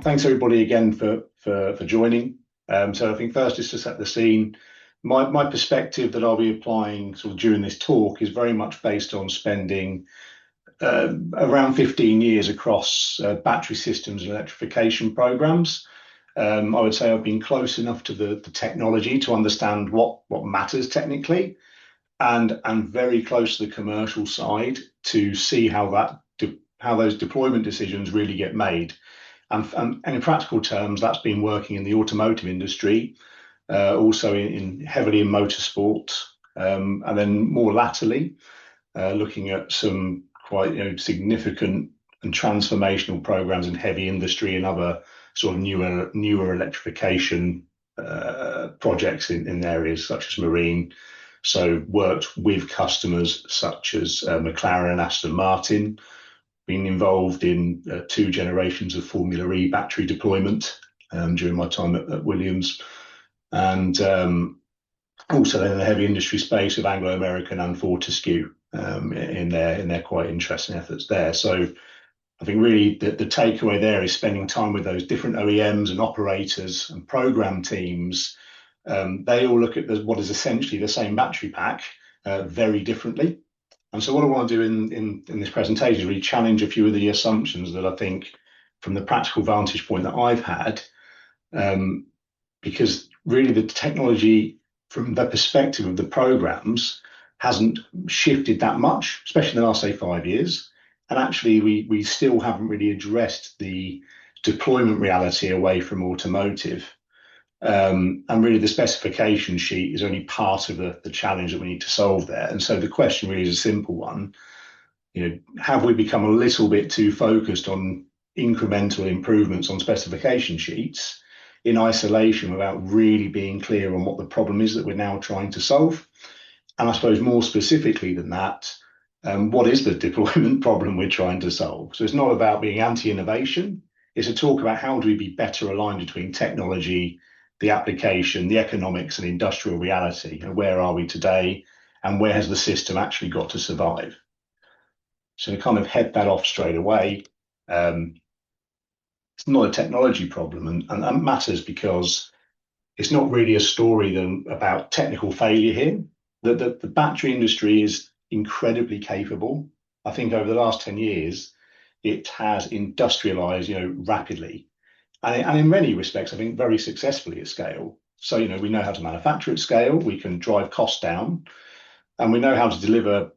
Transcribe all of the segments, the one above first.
Thanks everybody again for joining. So I think first, just to set the scene, my perspective that I'll be applying sort of during this talk is very much based on spending around 15 years across battery systems and electrification programs. I would say I've been close enough to the technology to understand what matters technically, and very close to the commercial side to see how those deployment decisions really get made. And in practical terms, that's been working in the automotive industry, also heavily in motorsport, and then more latterly, looking at some quite significant and transformational programs in heavy industry and other sort of newer electrification projects in areas such as marine. So worked with customers such as McLaren and Aston Martin, been involved in 2 generations of Formula E battery deployment during my time at Williams, and also in the heavy industry space of Anglo American and Fortescue in their quite interesting efforts there. So I think really the takeaway there is spending time with those different OEMs and operators and program teams. They all look at what is essentially the same battery pack very differently. And so what I want to do in this presentation is really challenge a few of the assumptions that I think from the practical vantage point that I've had, because really the technology from the perspective of the programs hasn't shifted that much, especially in the last, say, 5 years. And actually, we still haven't really addressed the deployment reality away from automotive. And really the specification sheet is only part of the challenge that we need to solve there. And so the question really is a simple one. Have we become a little bit too focused on incremental improvements on specification sheets in isolation without really being clear on what the problem is that we're now trying to solve? And I suppose more specifically than that, what is the deployment problem we're trying to solve? So it's not about being anti-innovation. It's a talk about how do we be better aligned between technology, the application, the economics and industrial reality, and where are we today and where has the system actually got to survive? So to kind of head that off straight away, it's not a technology problem, and that matters because it's not really a story about technical failure here. The battery industry is incredibly capable. I think over the last 10 years, it has industrialized, rapidly. And in many respects, I think very successfully at scale. So, we know how to manufacture at scale, we can drive costs down, and we know how to deliver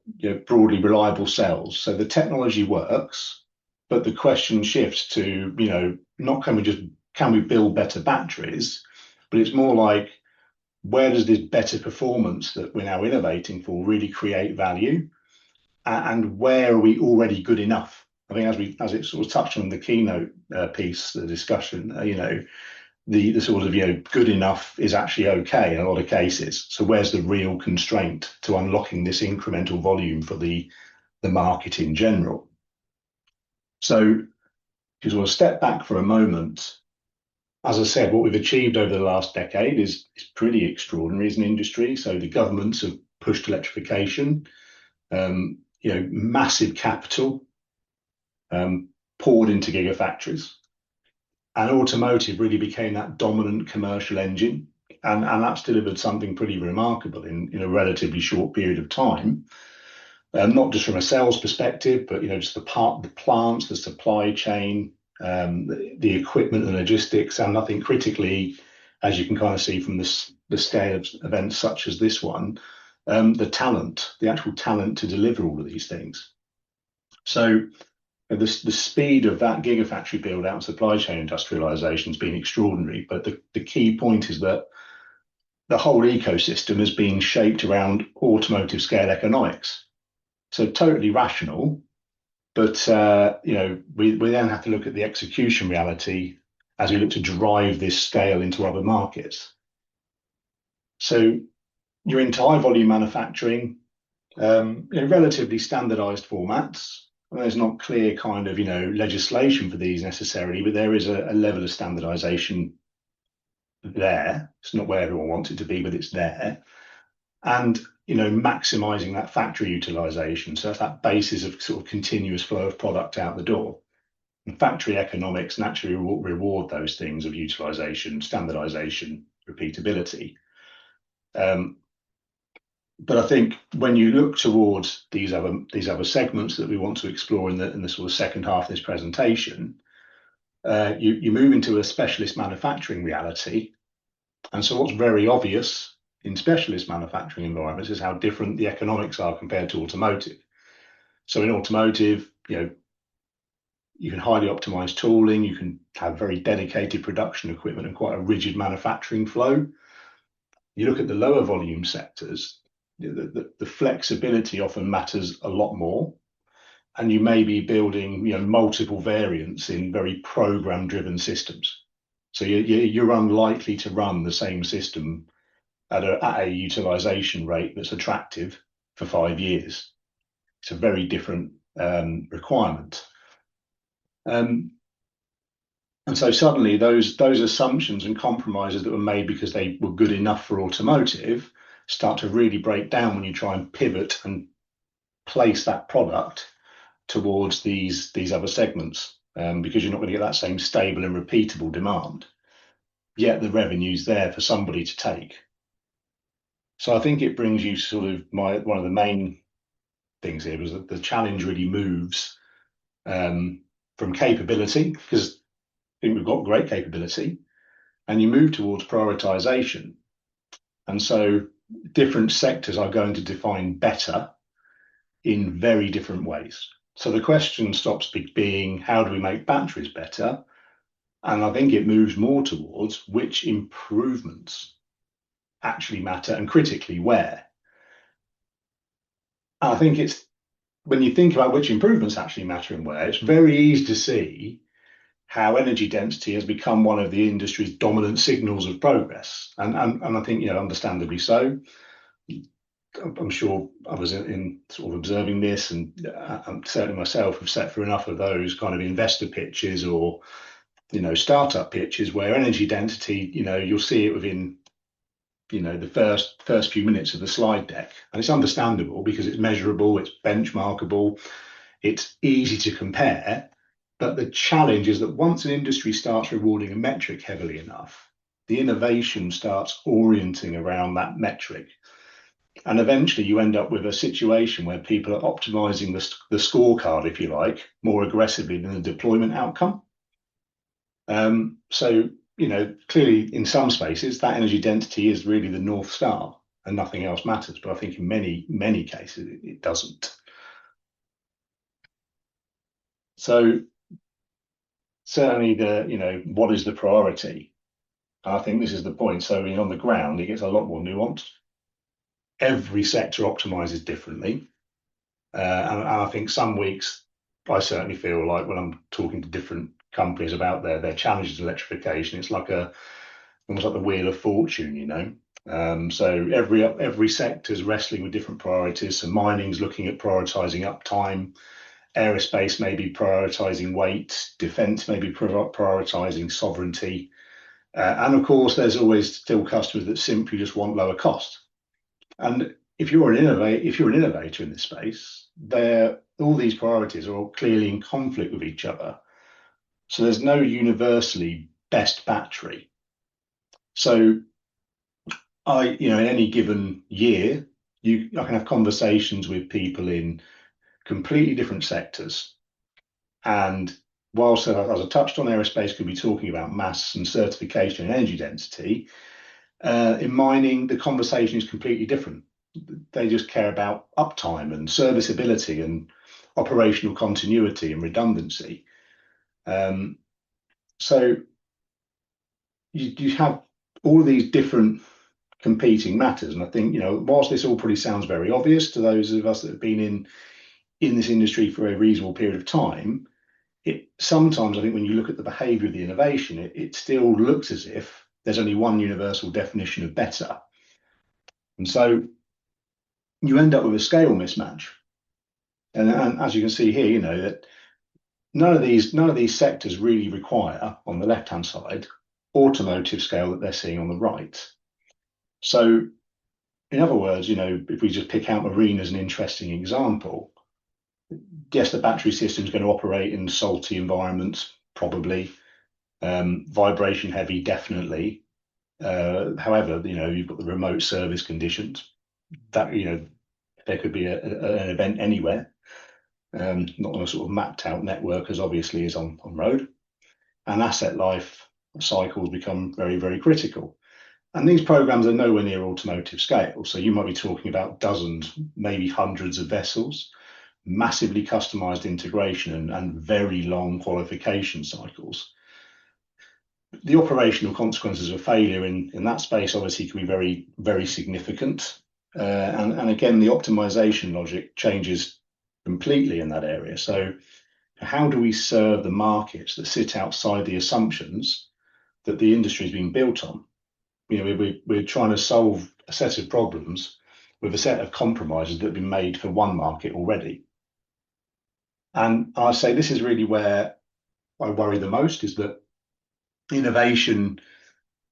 broadly reliable cells. So the technology works, but the question shifts to, not can we build better batteries, but it's more like, where does this better performance that we're now innovating for really create value? And where are we already good enough? I think as it sort of touched on the keynote piece, the discussion, the sort of good enough is actually okay in a lot of cases. So where's the real constraint to unlocking this incremental volume for the market in general? So if you sort of step back for a moment, as I said, what we've achieved over the last decade is pretty extraordinary as an industry. So the governments have pushed electrification, massive capital poured into gigafactories, and automotive really became that dominant commercial engine, and that's delivered something pretty remarkable in a relatively short period of time, not just from a sales perspective, but just the plants, the supply chain, the equipment and logistics, and I think critically, as you can kind of see from the scale of events such as this one, the actual talent to deliver all of these things. So the speed of that gigafactory build out and supply chain industrialization has been extraordinary. But the key point is that the whole ecosystem is being shaped around automotive scale economics. So totally rational, but we then have to look at the execution reality as we look to drive this scale into other markets. So you're into high volume manufacturing, relatively standardized formats. There's not clear kind of, legislation for these necessarily, but there is a level of standardization there. It's not where everyone wants it to be, but it's there. And, maximizing that factory utilization. So that's that basis of sort of continuous flow of product out the door. And factory economics naturally reward those things of utilization, standardization, repeatability. But I think when you look towards these other segments that we want to explore in the sort of second half of this presentation, you move into a specialist manufacturing reality. And so what's very obvious in specialist manufacturing environments is how different the economics are compared to automotive. So in automotive, you can highly optimize tooling, you can have very dedicated production equipment and quite a rigid manufacturing flow. You look at the lower volume sectors, the flexibility often matters a lot more. And you may be building multiple variants in very program driven systems. So you're unlikely to run the same system at a utilization rate that's attractive for 5 years. It's a very different requirement. And so suddenly those assumptions and compromises that were made because they were good enough for automotive start to really break down when you try and pivot and place that product towards these other segments, because you're not going to get that same stable and repeatable demand. Yet the revenue's there for somebody to take. So I think it brings you sort of one of the main things here was that the challenge really moves from capability, because I think we've got great capability, and you move towards prioritization. And so different sectors are going to define better in very different ways. So the question stops being, how do we make batteries better? And I think it moves more towards which improvements actually matter and critically where. And I think it's when you think about which improvements actually matter and where, it's very easy to see how energy density has become one of the industry's dominant signals of progress. And I think, understandably so. I'm sure others in sort of observing this, and certainly myself, have sat through enough of those kind of investor pitches or startup pitches where energy density, you'll see it within the first few minutes of the slide deck, and it's understandable because it's measurable, it's benchmarkable, it's easy to compare. But the challenge is that once an industry starts rewarding a metric heavily enough, the innovation starts orienting around that metric. And eventually you end up with a situation where people are optimizing the scorecard, if you like, more aggressively than the deployment outcome. So, clearly in some spaces, that energy density is really the North Star and nothing else matters. But I think in many, many cases, it doesn't. So certainly what is the priority? I think this is the point. So on the ground, it gets a lot more nuanced. Every sector optimizes differently. And I think some weeks, I certainly feel like when I'm talking to different companies about their challenges to electrification, it's like almost like the wheel of fortune, So every sector is wrestling with different priorities. So mining's looking at prioritizing uptime, aerospace may be prioritizing weight, defense may be prioritizing sovereignty, and of course there's always still customers that simply just want lower cost. And if you're an innovator in this space, all these priorities are all clearly in conflict with each other. So there's no universally best battery. So in any given year, I can have conversations with people in completely different sectors. And whilst, as I touched on, aerospace could be talking about mass and certification and energy density, in mining, the conversation is completely different. They just care about uptime and serviceability and operational continuity and redundancy. So you have all of these different competing matters. And I think, whilst this all probably sounds very obvious to those of us that have been in this industry for a reasonable period of time, sometimes I think when you look at the behavior of the innovation, it still looks as if there's only one universal definition of better. And so you end up with a scale mismatch. And as you can see here, that none of these sectors really require, on the left-hand side, automotive scale that they're seeing on the right. So in other words, if we just pick out marine as an interesting example, yes, the battery system is going to operate in salty environments, probably. Vibration heavy, definitely. However, you've got the remote service conditions that, there could be an event anywhere, not on a sort of mapped out network as obviously is on road. And asset life cycles become very, very critical. And these programs are nowhere near automotive scale. So you might be talking about dozens, maybe hundreds of vessels, massively customized integration and very long qualification cycles. The operational consequences of failure in that space obviously can be very, very significant. And again, the optimization logic changes completely in that area. So how do we serve the markets that sit outside the assumptions that the industry is being built on? We're trying to solve a set of problems with a set of compromises that have been made for one market already. And I say this is really where I worry the most, is that innovation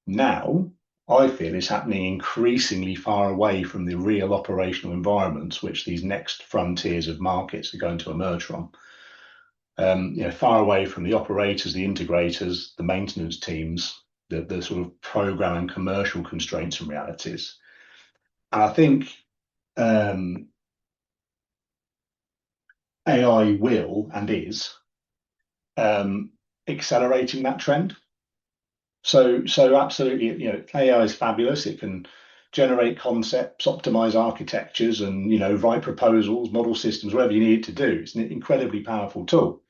now, I feel, is happening increasingly far away from the real operational environments which these next frontiers of markets are going to emerge from. Far away from the operators, the integrators, the maintenance teams, the sort of program and commercial constraints and realities. And I think AI will and is accelerating that trend. So absolutely, AI is fabulous. It can generate concepts, optimize architectures, and write proposals, model systems, whatever you need it to do. It's an incredibly powerful tool,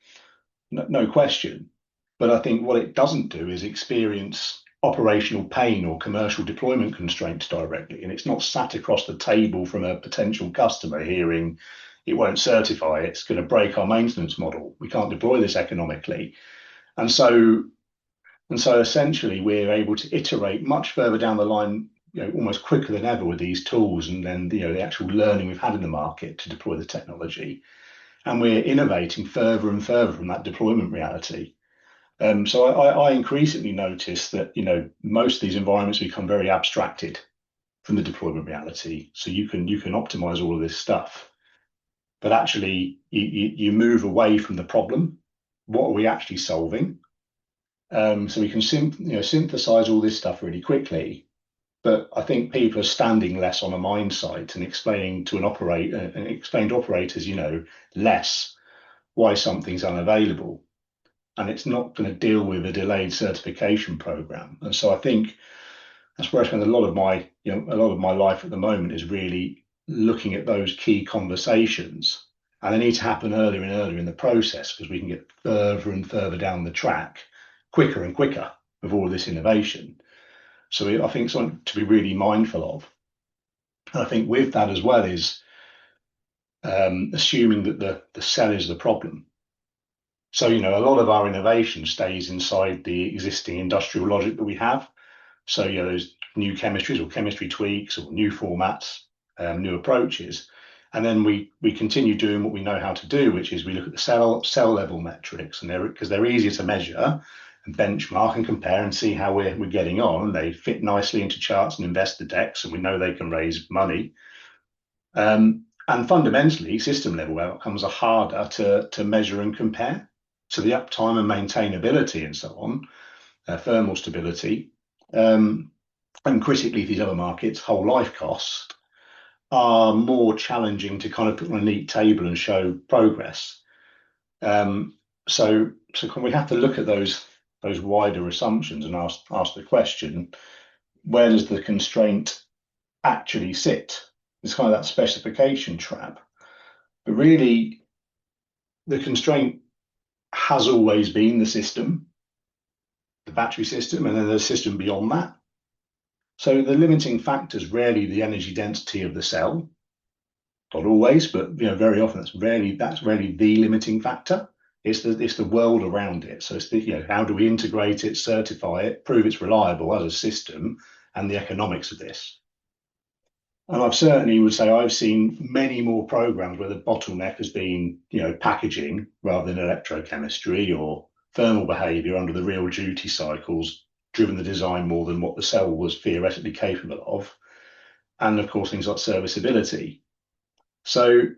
no question. But I think what it doesn't do is experience operational pain or commercial deployment constraints directly. And it's not sat across the table from a potential customer hearing it won't certify, it's going to break our maintenance model, we can't deploy this economically. And so essentially we're able to iterate much further down the line, almost quicker than ever with these tools, and then the actual learning we've had in the market to deploy the technology. And we're innovating further and further from that deployment reality. So I increasingly notice that most of these environments become very abstracted from the deployment reality. So you can optimize all of this stuff, but actually you move away from the problem. What are we actually solving? So we can synthesize all this stuff really quickly. But I think people are standing less on a mine site and explaining to operators, less why something's unavailable. And it's not going to deal with a delayed certification program. And so I think that's where I spend a lot of my life at the moment, is really looking at those key conversations. And they need to happen earlier and earlier in the process, because we can get further and further down the track quicker and quicker with all of this innovation. So I think something to be really mindful of. And I think with that as well is assuming that the cell is the problem. So, a lot of our innovation stays inside the existing industrial logic that we have. So, those new chemistries or chemistry tweaks or new formats, new approaches. And then we continue doing what we know how to do, which is we look at the cell level metrics, and because they're easier to measure and benchmark and compare and see how we're getting on. And they fit nicely into charts and investor decks, and we know they can raise money. And fundamentally, system level outcomes are harder to measure and compare. So the uptime and maintainability and so on, thermal stability, and critically these other markets, whole life costs, are more challenging to kind of put on a neat table and show progress. So we have to look at those wider assumptions and ask the question, where does the constraint actually sit? It's kind of that specification trap. But really, the constraint has always been the system, the battery system, and then there's a system beyond that. So the limiting factor is rarely the energy density of the cell. Not always, but very often that's rarely the limiting factor. It's the world around it. So it's how do we integrate it, certify it, prove it's reliable as a system, and the economics of this. And I've certainly would say I've seen many more programs where the bottleneck has been, packaging rather than electrochemistry, or thermal behavior under the real duty cycles, driven the design more than what the cell was theoretically capable of. And of course, things like serviceability. So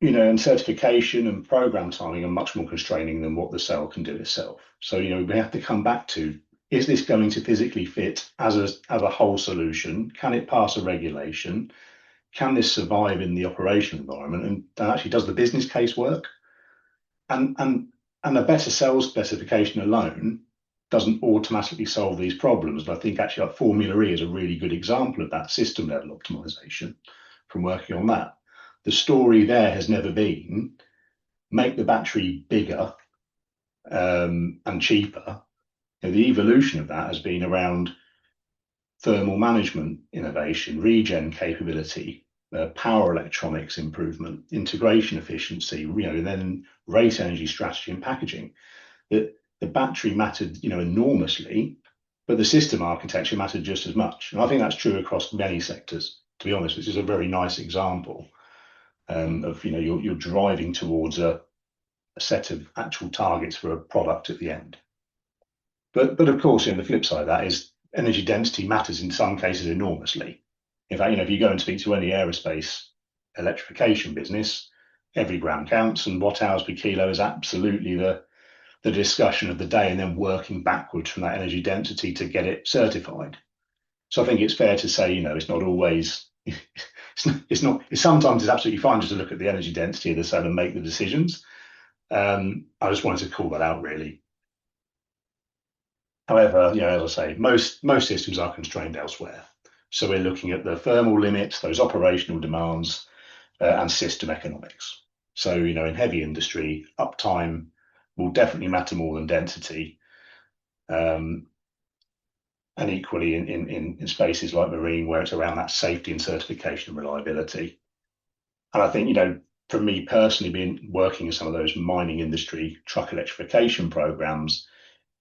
and certification and program timing are much more constraining than what the cell can do itself. So, we have to come back to, is this going to physically fit as a whole solution? Can it pass a regulation? Can this survive in the operational environment? And actually, does the business case work? And a better cell specification alone doesn't automatically solve these problems. But I think actually like Formula E is a really good example of that system level optimization from working on that. The story there has never been make the battery bigger and cheaper. The evolution of that has been around thermal management innovation, regen capability, power electronics improvement, integration efficiency, then rate energy strategy and packaging. The battery mattered, enormously, but the system architecture mattered just as much. And I think that's true across many sectors. To be honest, this is a very nice example of you're driving towards a set of actual targets for a product at the end. But of course, the flip side of that is energy density matters in some cases enormously. In fact, if you go and speak to any aerospace electrification business, every gram counts, and watt hours per kilo is absolutely the discussion of the day, and then working backwards from that energy density to get it certified. So I think it's fair to say, it's not always, sometimes it's absolutely fine just to look at the energy density of the cell and make the decisions. I just wanted to call that out really. However, as I say, most systems are constrained elsewhere. So we're looking at the thermal limits, those operational demands, and system economics. So, in heavy industry, uptime will definitely matter more than density. And equally in spaces like marine, where it's around that safety and certification and reliability. And I think, for me personally, being working in some of those mining industry truck electrification programs,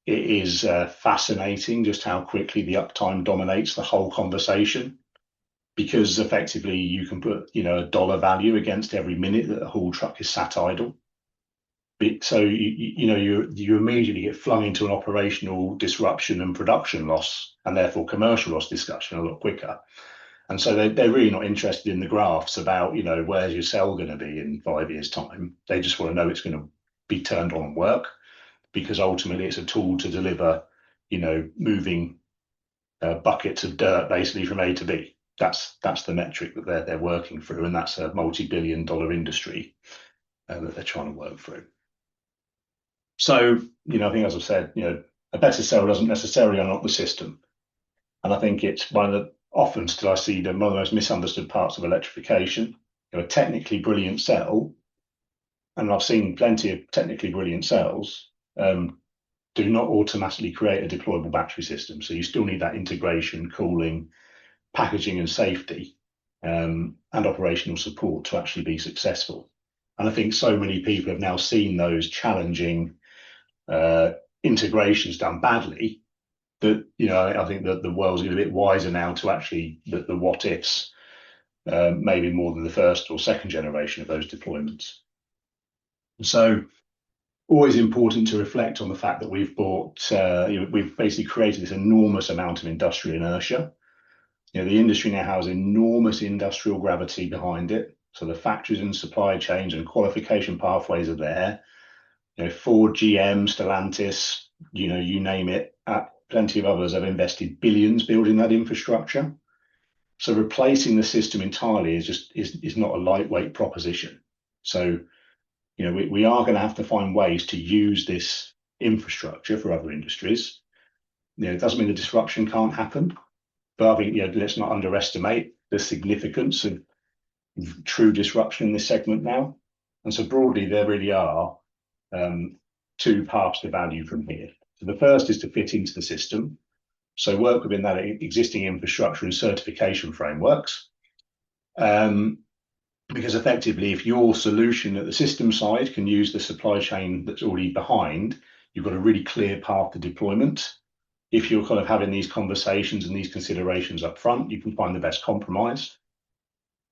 it is fascinating just how quickly the uptime dominates the whole conversation, because effectively you can put a dollar value against every minute that a haul truck is sat idle. So you immediately get flung into an operational disruption and production loss, and therefore commercial loss discussion a lot quicker. And so they're really not interested in the graphs about where's your cell going to be in 5 years' time. They just want to know it's going to be turned on and work, because ultimately it's a tool to deliver, moving buckets of dirt basically from A to B. That's the metric that they're working through, and that's a multi-billion-dollar industry that they're trying to work through. So, I think, as I've said, a better cell doesn't necessarily unlock the system. And I think it's one of the, often still I see one of the most misunderstood parts of electrification. A technically brilliant cell, and I've seen plenty of technically brilliant cells, do not automatically create a deployable battery system. So you still need that integration, cooling, packaging and safety, and operational support to actually be successful. And I think so many people have now seen those challenging integrations done badly that, I think that the world's a bit wiser now to actually the what ifs, maybe more than the first or second generation of those deployments. So always important to reflect on the fact that we've bought, we've basically created this enormous amount of industrial inertia. The industry now has enormous industrial gravity behind it. So the factories and supply chains and qualification pathways are there. Ford, GM, Stellantis, you name it. Plenty of others have invested billions building that infrastructure. So replacing the system entirely is not a lightweight proposition. So we are going to have to find ways to use this infrastructure for other industries. It doesn't mean the disruption can't happen, but I think let's not underestimate the significance of true disruption in this segment now. And so broadly, there really are two paths to value from here. So the first is to fit into the system. So work within that existing infrastructure and certification frameworks. Because effectively, if your solution at the system side can use the supply chain that's already behind, you've got a really clear path to deployment. If you're kind of having these conversations and these considerations up front, you can find the best compromise.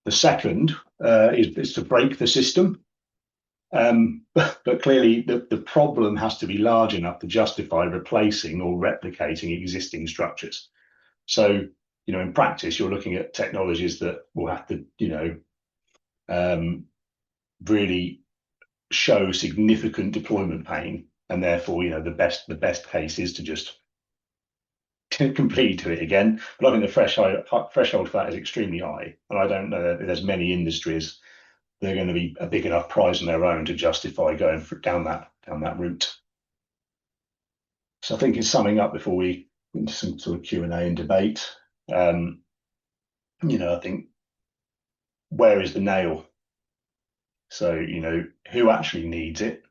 The second is to break the system. But clearly, the problem has to be large enough to justify replacing or replicating existing structures. So, in practice, you're looking at technologies that will have to, really show significant deployment pain, and therefore, the best case is to just completely do it again. But I think the threshold for that is extremely high, and I don't know that there's many industries that are going to be a big enough prize on their own to justify going down that route. So I think in summing up before we into some sort of Q&A and debate, I think, where is the nail? So, who actually needs it?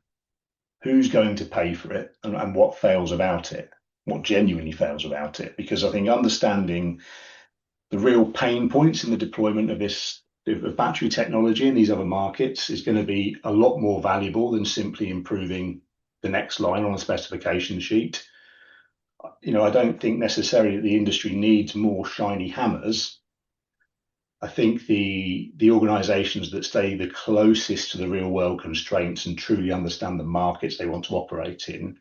Who's going to pay for it? And what fails about it? What genuinely fails about it? Because I think understanding the real pain points in the deployment of battery technology in these other markets is going to be a lot more valuable than simply improving the next line on a specification sheet. I don't think necessarily that the industry needs more shiny hammers. I think the organizations that stay the closest to the real world constraints and truly understand the markets they want to operate in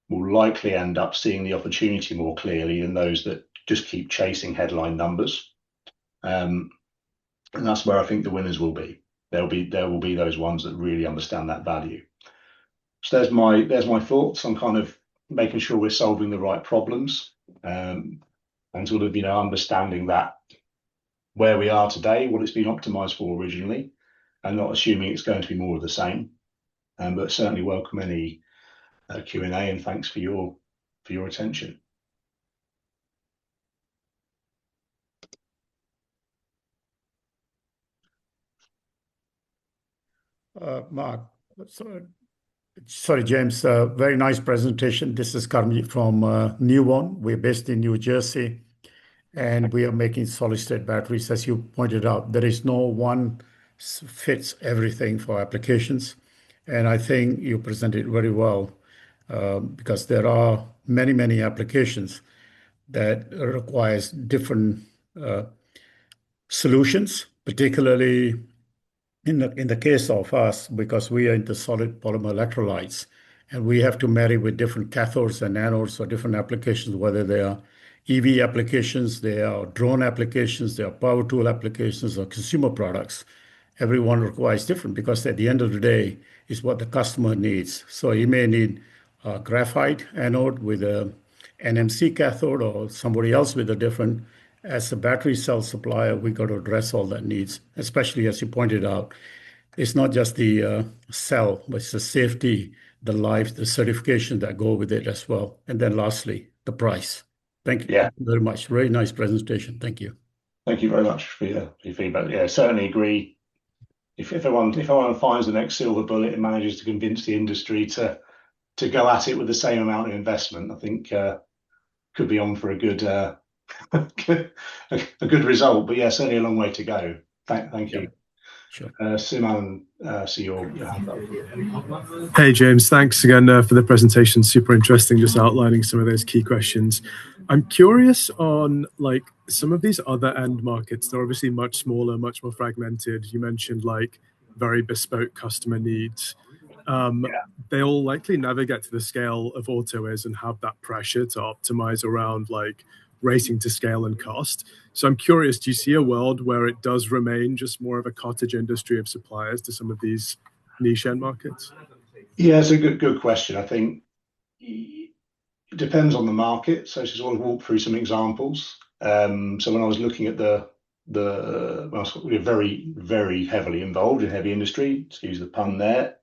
will likely end up seeing the opportunity more clearly than those that just keep chasing headline numbers. And that's where I think the winners will be. There will be those ones that really understand that value. So there's my thoughts on kind of making sure we're solving the right problems, and sort of understanding that where we are today, what it's been optimized for originally, and not assuming it's going to be more of the same. But certainly welcome any Q&A, and thanks for your attention. Mark, sorry, James. Very nice presentation. This is Karmi from New One. We're based in New Jersey, and we are making solid-state batteries. As you pointed out, there is no one fits everything for applications. And I think you presented very well, because there are many, many applications that requires different solutions, particularly in the case of us, because we are into solid polymer electrolytes, and we have to marry with different cathodes and anodes for different applications, whether they are EV applications, they are drone applications, they are power tool applications, or consumer products. Everyone requires different, because at the end of the day, is what the customer needs. So you may need a graphite anode with a NMC cathode, or somebody else with a different. As a battery cell supplier, we got to address all that needs, especially as you pointed out. It's not just the cell, but it's the safety, the life, the certification that go with it as well. And then lastly, the price. Thank you very much. Very nice presentation. Thank you. Thank you very much for your feedback. Yeah, certainly agree. If everyone finds the next silver bullet and manages to convince the industry to go at it with the same amount of investment, I think could be on for a good result. But yeah, certainly a long way to go. Thank you. Sure. Simon, see your hand up. Hey, James. Thanks again for the presentation. Super interesting, just outlining some of those key questions. I'm curious on some of these other end markets. They're obviously much smaller, much more fragmented. You mentioned very bespoke customer needs. They'll likely never get to the scale of auto is and have that pressure to optimize around racing to scale and cost. So I'm curious, do you see a world where it does remain just more of a cottage industry of suppliers to some of these niche end markets? Yeah, it's a good question. I think it depends on the market. So to sort of walk through some examples. So when I was looking at when I was very, very heavily involved in heavy industry, excuse the pun there.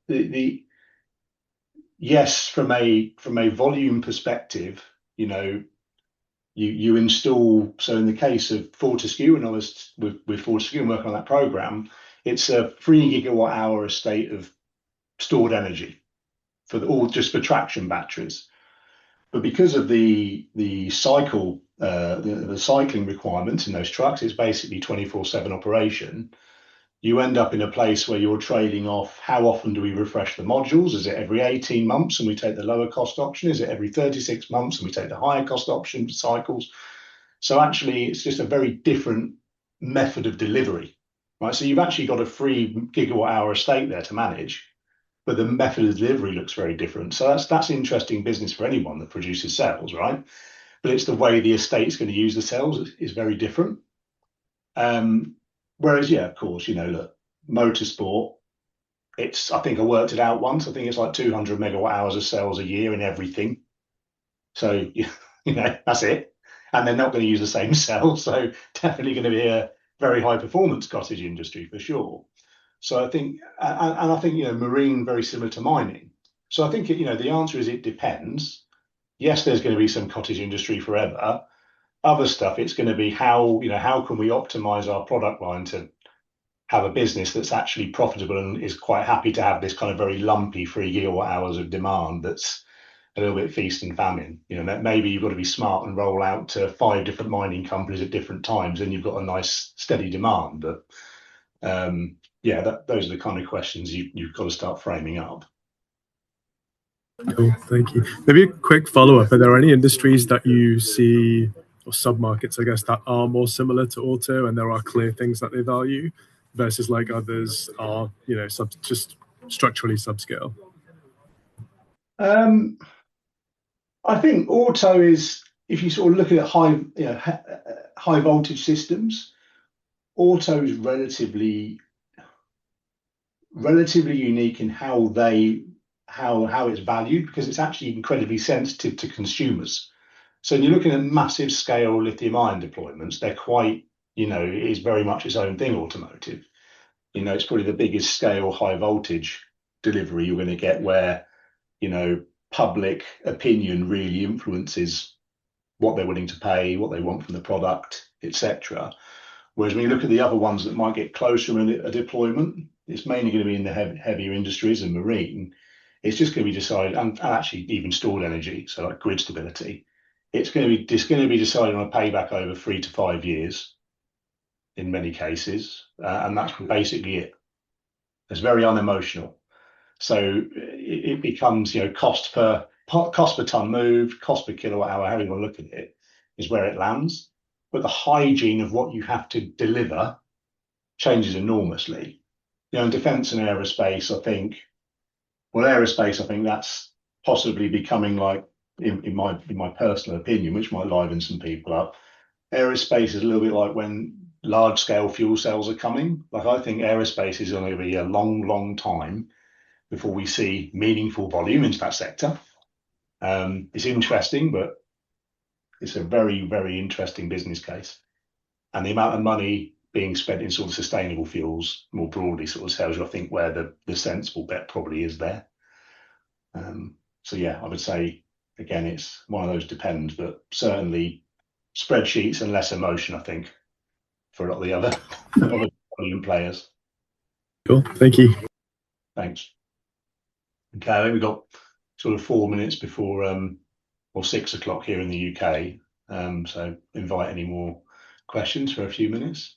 Yes, from a volume perspective, you install. So in the case of Fortescue, and I was with Fortescue and working on that program, it's a 3 GWh estate of stored energy just for traction batteries. But because of the cycle, the cycling requirements in those trucks, it's basically 24/7 operation. You end up in a place where you're trading off how often do we refresh the modules? Is it every 18 months and we take the lower cost option? Is it every 36 months and we take the higher cost option for cycles? So actually, it's just a very different method of delivery, right? So you've actually got a 3 GWh estate there to manage, but the method of delivery looks very different. So that's interesting business for anyone that produces cells, right? But it's the way the estate's going to use the cells is very different. Whereas, yeah, of course, look, motorsport, I think I worked it out once. I think it's like 200 megawatt hours of cells a year in everything. So, that's it. And they're not going to use the same cell. So definitely going to be a very high performance cottage industry for sure. So I think, and I think, marine, very similar to mining. So I think, the answer is it depends. Yes, there's going to be some cottage industry forever. Other stuff, it's going to be how can we optimize our product line to have a business that's actually profitable and is quite happy to have this kind of very lumpy 3 gigawatt hours of demand that's a little bit feast and famine. Maybe you've got to be smart and roll out to 5 different mining companies at different times, and you've got a nice steady demand. But those are the kind of questions you've got to start framing up. Cool, thank you. Maybe a quick follow-up. Are there any industries that you see, or sub-markets, I guess, that are more similar to auto and there are clear things that they value versus like others are, just structurally subscale? I think auto is, if you sort of look at high voltage systems, auto is relatively unique in how it's valued, because it's actually incredibly sensitive to consumers. So when you're looking at massive scale lithium ion deployments, they're quite, it is very much its own thing, automotive. It's probably the biggest scale high voltage delivery you're going to get where, public opinion really influences what they're willing to pay, what they want from the product, etc. Whereas when you look at the other ones that might get closer in a deployment, it's mainly going to be in the heavier industries and marine. It's just going to be decided, and actually even stored energy, so like grid stability. It's going to be decided on a payback over 3 to 5 years in many cases, and that's basically it. It's very unemotional. So it becomes, cost per ton moved, cost per kilowatt hour, however you want to look at it, is where it lands. But the hygiene of what you have to deliver changes enormously. In defence and aerospace, I think that's possibly becoming, like, in my personal opinion, which might liven some people up. Aerospace is a little bit like when large scale fuel cells are coming. Like, I think aerospace is going to be a long, long time before we see meaningful volume into that sector. It's interesting, but it's a very, very interesting business case. And the amount of money being spent in sort of sustainable fuels more broadly sort of tells you, I think, where the sensible bet probably is there. I would say, again, it's one of those depends, but certainly spreadsheets and less emotion, I think, for a lot of the other volume players. Cool, thank you. Thanks. Okay, I think we've got sort of 4 minutes before or 6 o'clock here in the UK. So invite any more questions for a few minutes.